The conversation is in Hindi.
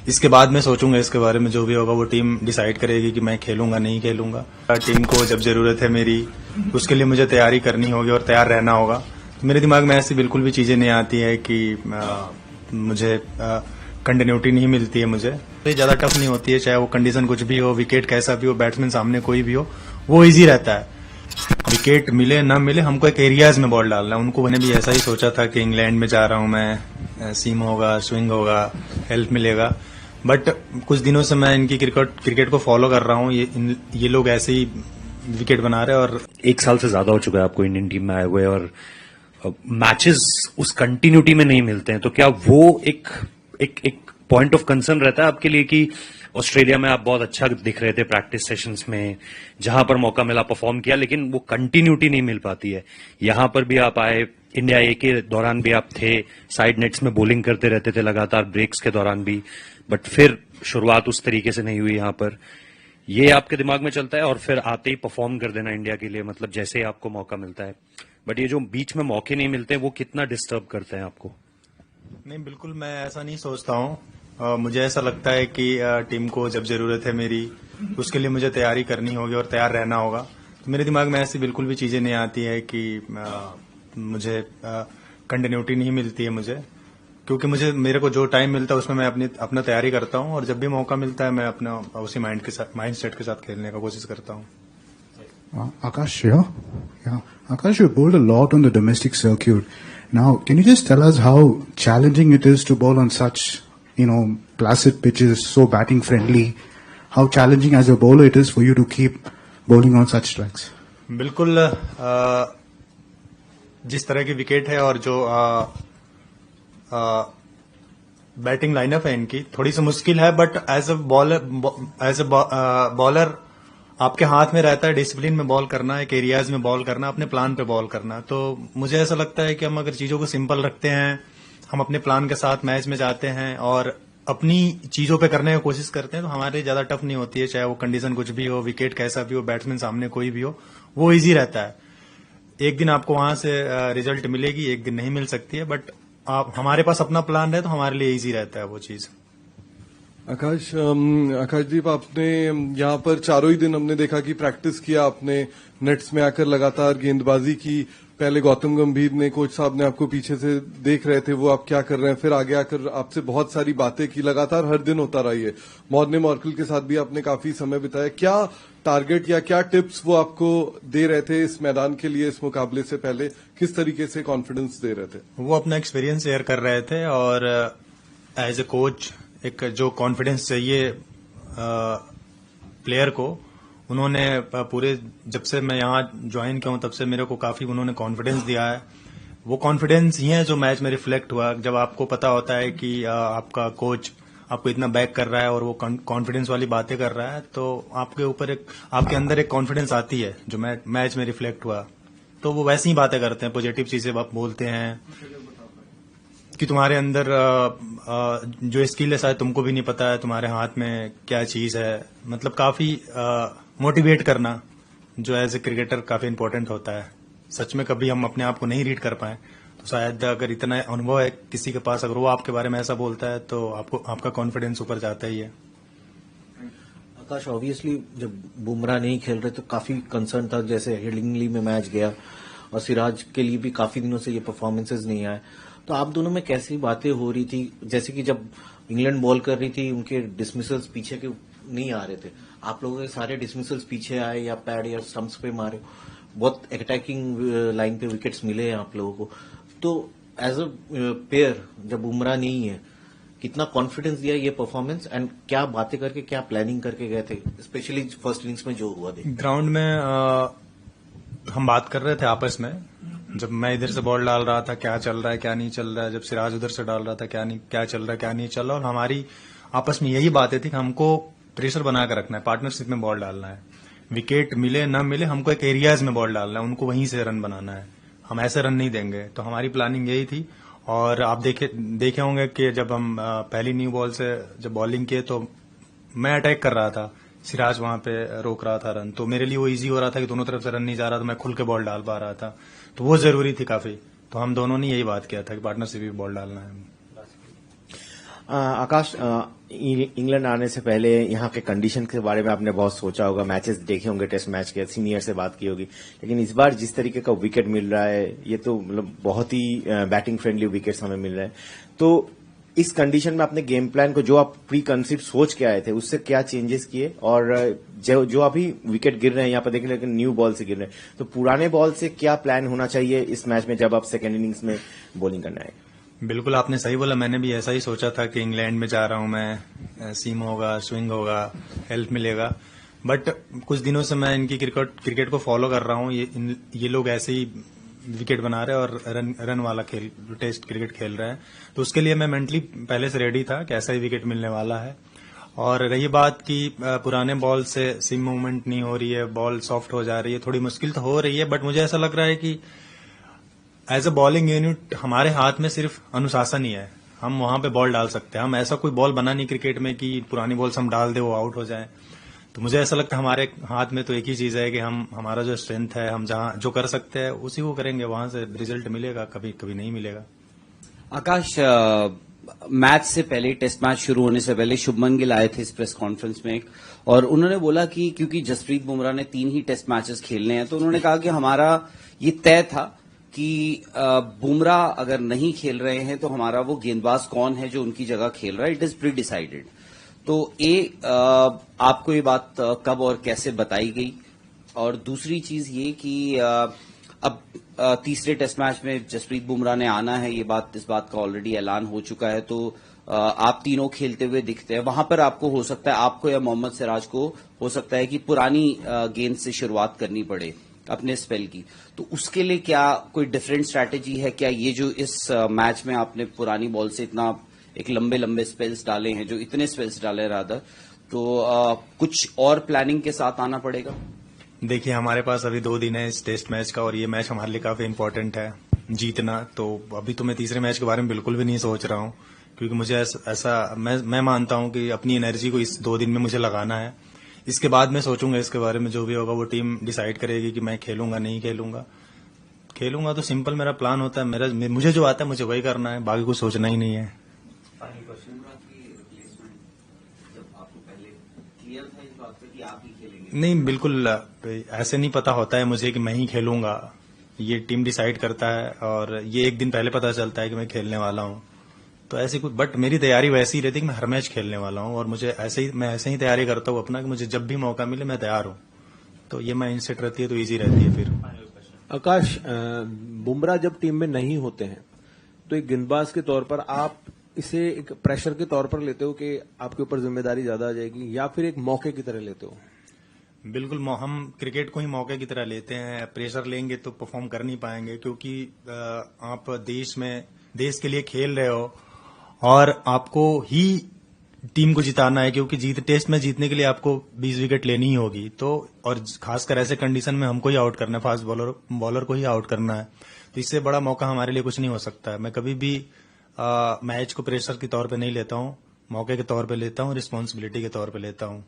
इसके बाद मैं सोचूंगा इसके बारे में, जो भी होगा वो टीम डिसाइड करेगी कि मैं खेलूंगा नहीं खेलूंगा। टीम को जब जरूरत है मेरी, उसके लिए मुझे तैयारी करनी होगी और तैयार रहना होगा। तो मेरे दिमाग में ऐसी बिल्कुल भी चीजें नहीं आती है कि मुझे कंटिन्यूटी नहीं मिलती है। मुझे ज्यादा टफ नहीं होती है, चाहे वो कंडीशन कुछ भी हो, विकेट कैसा भी हो, बैट्समैन सामने कोई भी हो, वो इजी रहता है। विकेट मिले ना मिले, हमको एक एरियाज में बॉल डालना है उनको। मैंने भी ऐसा ही सोचा था कि इंग्लैंड में जा रहा हूं मैं, सीम होगा, स्विंग होगा, हेल्प मिलेगा। बट कुछ दिनों से मैं इनकी क्रिकेट को फॉलो कर रहा हूं। ये लोग ऐसे ही विकेट बना रहे हैं। और 1 साल से ज्यादा हो चुका है आपको इंडियन टीम में आए हुए, और मैचेस उस कंटिन्यूटी में नहीं मिलते हैं, तो क्या वो एक पॉइंट ऑफ कंसर्न रहता है आपके लिए कि ऑस्ट्रेलिया में आप बहुत अच्छा दिख रहे थे प्रैक्टिस सेशंस में, जहां पर मौका मिला परफॉर्म किया, लेकिन वो कंटिन्यूटी नहीं मिल पाती है। यहां पर भी आप आए, इंडिया ए के दौरान भी आप थे, साइड नेट्स में बॉलिंग करते रहते थे लगातार, ब्रेक्स के दौरान भी, बट फिर शुरुआत उस तरीके से नहीं हुई। यहां पर ये आपके दिमाग में चलता है और फिर आते ही परफॉर्म कर देना इंडिया के लिए, मतलब जैसे ही आपको मौका मिलता है। बट ये जो बीच में मौके नहीं मिलते, वो कितना डिस्टर्ब करते हैं आपको? नहीं, बिल्कुल मैं ऐसा नहीं सोचता हूँ। मुझे ऐसा लगता है कि टीम को जब जरूरत है मेरी, उसके लिए मुझे तैयारी करनी होगी और तैयार रहना होगा। तो मेरे दिमाग में ऐसी बिल्कुल भी चीजें नहीं आती है कि मुझे कंटिन्यूटी नहीं मिलती है मुझे, क्योंकि मेरे को जो टाइम मिलता है उसमें मैं अपना तैयारी करता हूँ, और जब भी मौका मिलता है मैं अपना उसी माइंड सेट के साथ खेलने का कोशिश करता हूँ। Akash here. Yeah. Akash, you bowled a lot on the domestic circuit. Now, can you just tell us how challenging it is to bowl on such, placid pitches, so batting friendly? How challenging as a bowler it is for you to keep bowling on such tracks? बिल्कुल, जिस तरह की विकेट है और जो बैटिंग लाइनअप है इनकी, थोड़ी सी मुश्किल है। बट एज ए बॉलर आपके हाथ में रहता है डिसिप्लिन में बॉल करना, एक एरियाज में बॉल करना, अपने प्लान पे बॉल करना। तो मुझे ऐसा लगता है कि हम अगर चीजों को सिंपल रखते हैं, हम अपने प्लान के साथ मैच में जाते हैं और अपनी चीजों पे करने की कोशिश करते हैं, तो हमारे ज्यादा टफ नहीं होती है। चाहे वो कंडीशन कुछ भी हो, विकेट कैसा भी हो, बैट्समैन सामने कोई भी हो, वो इजी रहता है। एक दिन आपको वहां से रिजल्ट मिलेगी, एक दिन नहीं मिल सकती है। बट आप हमारे पास अपना प्लान रहे तो हमारे लिए इजी रहता है वो चीज। आकाशदीप, आपने यहाँ पर चारों ही दिन हमने देखा कि प्रैक्टिस किया आपने, नेट्स में आकर लगातार गेंदबाजी की। पहले गौतम गंभीर ने, कोच साहब ने आपको पीछे से देख रहे थे वो आप क्या कर रहे हैं, फिर आगे आकर आपसे बहुत सारी बातें की, लगातार हर दिन होता रहा ये। मॉर्ने मॉर्कल के साथ भी आपने काफी समय बिताया। क्या टारगेट या क्या टिप्स वो आपको दे रहे थे इस मैदान के लिए, इस मुकाबले से पहले किस तरीके से कॉन्फिडेंस दे रहे थे? वो अपना एक्सपीरियंस शेयर कर रहे थे, और एज ए कोच एक जो कॉन्फिडेंस चाहिए प्लेयर को, उन्होंने पूरे, जब से मैं यहाँ ज्वाइन किया हूँ तब से मेरे को काफी उन्होंने कॉन्फिडेंस दिया है। वो कॉन्फिडेंस ही है जो मैच में रिफ्लेक्ट हुआ। जब आपको पता होता है कि आपका कोच आपको इतना बैक कर रहा है और वो कॉन्फिडेंस वाली बातें कर रहा है, तो आपके अंदर एक कॉन्फिडेंस आती है जो मैच में रिफ्लेक्ट हुआ। तो वो वैसी ही बातें करते हैं, पॉजिटिव चीजें बोलते हैं कि तुम्हारे अंदर जो स्किल है शायद तुमको भी नहीं पता है, तुम्हारे हाथ में क्या चीज है। मतलब काफी मोटिवेट करना जो एज ए क्रिकेटर काफी इंपॉर्टेंट होता है। सच में कभी हम अपने आप को नहीं रीड कर पाए, तो शायद अगर इतना अनुभव है किसी के पास, अगर वो आपके बारे में ऐसा बोलता है तो आपका कॉन्फिडेंस ऊपर जाता ही है। आकाश, ऑब्वियसली जब बुमराह नहीं खेल रहे तो काफी कंसर्न था, जैसे हेडिंगली में मैच गया और सिराज के लिए भी काफी दिनों से ये परफॉर्मेंसेज नहीं आए। तो आप दोनों में कैसी बातें हो रही थी? जैसे कि जब इंग्लैंड बॉल कर रही थी, उनके डिसमिसल्स पीछे के नहीं आ रहे थे, आप लोगों के सारे डिसमिसल्स पीछे आए या पैड या स्टंप्स पे मारे, बहुत अटैकिंग लाइन पे विकेट्स मिले हैं आप लोगों को। तो एज अ पेयर जब बुमराह नहीं है, कितना कॉन्फिडेंस दिया ये परफॉर्मेंस, एंड क्या बातें करके, क्या प्लानिंग करके गए थे, स्पेशली फर्स्ट इनिंग्स में जो हुआ थे? ग्राउंड में हम बात कर रहे थे आपस में, जब मैं इधर से बॉल डाल रहा था क्या चल रहा है क्या नहीं चल रहा है, जब सिराज उधर से डाल रहा था क्या चल रहा है क्या नहीं चल रहा, और हमारी आपस में यही बातें थी कि हमको प्रेशर बना कर रखना है, पार्टनरशिप में बॉल डालना है। विकेट मिले ना मिले, हमको एक एरियाज में बॉल डालना है, उनको वहीं से रन बनाना है, हम ऐसे रन नहीं देंगे। तो हमारी प्लानिंग यही थी। और आप देखे होंगे कि जब हम पहली न्यू बॉल से जब बॉलिंग किए तो मैं अटैक कर रहा था, सिराज वहां पे रोक रहा था रन, तो मेरे लिए वो इजी हो रहा था कि दोनों तरफ से रन नहीं जा रहा, तो मैं खुल के बॉल डाल पा रहा था। तो वो जरूरी थी काफी। तो हम दोनों ने यही बात किया था कि पार्टनरशिप में बॉल डालना है। आकाश, इंग्लैंड आने से पहले यहाँ के कंडीशन के बारे में आपने बहुत सोचा होगा, मैचेस देखे होंगे, टेस्ट मैच के, सीनियर से बात की होगी, लेकिन इस बार जिस तरीके का विकेट मिल रहा है, ये तो मतलब बहुत ही बैटिंग फ्रेंडली विकेट्स हमें मिल रहे हैं, तो इस कंडीशन में अपने गेम प्लान को जो आप प्री कंसीव सोच के आए थे उससे क्या चेंजेस किए, और जो अभी विकेट गिर रहे हैं यहाँ पर देखें, लेकिन न्यू बॉल से गिर रहे हैं, तो पुराने बॉल से क्या प्लान होना चाहिए इस मैच में जब आप सेकेंड इनिंग्स में बॉलिंग करना है? बिल्कुल आपने सही बोला, मैंने भी ऐसा ही सोचा था कि इंग्लैंड में जा रहा हूं मैं, सीम होगा, स्विंग होगा, हेल्प मिलेगा, बट कुछ दिनों से मैं इनकी क्रिकेट को फॉलो कर रहा हूं, ये लोग ऐसे ही विकेट बना रहे हैं और रन वाला टेस्ट क्रिकेट खेल रहे हैं, तो उसके लिए मैं मेंटली पहले से रेडी था कि ऐसा ही विकेट मिलने वाला है। और रही बात कि पुराने बॉल से सीम मूवमेंट नहीं हो रही है, बॉल सॉफ्ट हो जा रही है, थोड़ी मुश्किल तो हो रही है, बट मुझे ऐसा लग रहा है कि एज अ बॉलिंग यूनिट हमारे हाथ में सिर्फ अनुशासन ही है, हम वहां पे बॉल डाल सकते हैं, हम ऐसा कोई बॉल बना नहीं क्रिकेट में कि पुरानी बॉल से हम डाल दे वो आउट हो जाए, तो मुझे ऐसा लगता है हमारे हाथ में तो एक ही चीज है कि हमारा जो स्ट्रेंथ है, हम जहां जो कर सकते हैं उसी को करेंगे, वहां से रिजल्ट मिलेगा, कभी कभी नहीं मिलेगा। आकाश, मैच से पहले, टेस्ट मैच शुरू होने से पहले शुभमन गिल आए थे इस प्रेस कॉन्फ्रेंस में और उन्होंने बोला कि क्योंकि जसप्रीत बुमराह ने 3 ही टेस्ट मैचेस खेलने हैं, तो उन्होंने कहा कि हमारा ये तय था कि बुमराह अगर नहीं खेल रहे हैं तो हमारा वो गेंदबाज कौन है जो उनकी जगह खेल रहा है, इट इज प्री डिसाइडेड। तो आपको ये बात कब और कैसे बताई गई? और दूसरी चीज ये कि अब तीसरे टेस्ट मैच में जसप्रीत बुमराह ने आना है, इस बात का ऑलरेडी ऐलान हो चुका है, तो आप तीनों खेलते हुए दिखते हैं, वहां पर आपको हो सकता है, आपको या मोहम्मद सिराज को हो सकता है कि पुरानी गेंद से शुरुआत करनी पड़े अपने स्पेल की, तो उसके लिए क्या कोई डिफरेंट स्ट्रैटेजी है क्या? ये जो इस मैच में आपने पुरानी बॉल से इतना एक लंबे लंबे स्पेल्स डाले हैं, जो इतने स्पेल्स डाले रादर, तो कुछ और प्लानिंग के साथ आना पड़ेगा? देखिए, हमारे पास अभी 2 दिन है इस टेस्ट मैच का और ये मैच हमारे लिए काफी इंपॉर्टेंट है जीतना, तो अभी तो मैं तीसरे मैच के बारे में बिल्कुल भी नहीं सोच रहा हूं, क्योंकि मुझे ऐसा मैं मानता हूं कि अपनी एनर्जी को इस 2 दिन में मुझे लगाना है, इसके बाद मैं सोचूंगा इसके बारे में, जो भी होगा वो टीम डिसाइड करेगी कि मैं खेलूंगा नहीं खेलूंगा तो सिंपल मेरा प्लान होता है, मुझे जो आता है मुझे वही करना है, बाकी कुछ सोचना ही नहीं है। नहीं, बिल्कुल ऐसे नहीं पता होता है मुझे कि मैं ही खेलूंगा, ये टीम डिसाइड करता है और ये एक दिन पहले पता चलता है कि मैं खेलने वाला हूं, तो ऐसी कुछ, बट मेरी तैयारी वैसी ही रहती है कि मैं हर मैच खेलने वाला हूं और मैं ऐसे ही तैयारी करता हूं अपना कि मुझे जब भी मौका मिले मैं तैयार हूं, तो ये माइंडसेट रहती है तो इजी रहती है। फिर आकाश, बुमराह जब टीम में नहीं होते हैं तो एक गेंदबाज के तौर पर आप इसे एक प्रेशर के तौर पर लेते हो कि आपके ऊपर जिम्मेदारी ज्यादा आ जाएगी, या फिर एक मौके की तरह लेते हो? बिल्कुल, हम क्रिकेट को ही मौके की तरह लेते हैं, प्रेशर लेंगे तो परफॉर्म कर नहीं पाएंगे, क्योंकि आप देश के लिए खेल रहे हो और आपको ही टीम को जिताना है, क्योंकि टेस्ट में जीतने के लिए आपको 20 विकेट लेनी ही होगी, तो और खासकर ऐसे कंडीशन में हमको ही आउट करना है, फास्ट बॉलर को ही आउट करना है, तो इससे बड़ा मौका हमारे लिए कुछ नहीं हो सकता है। मैं कभी भी मैच को प्रेशर के तौर पे नहीं लेता हूं, मौके के तौर पे लेता हूं, रिस्पॉन्सिबिलिटी के तौर पे लेता हूं।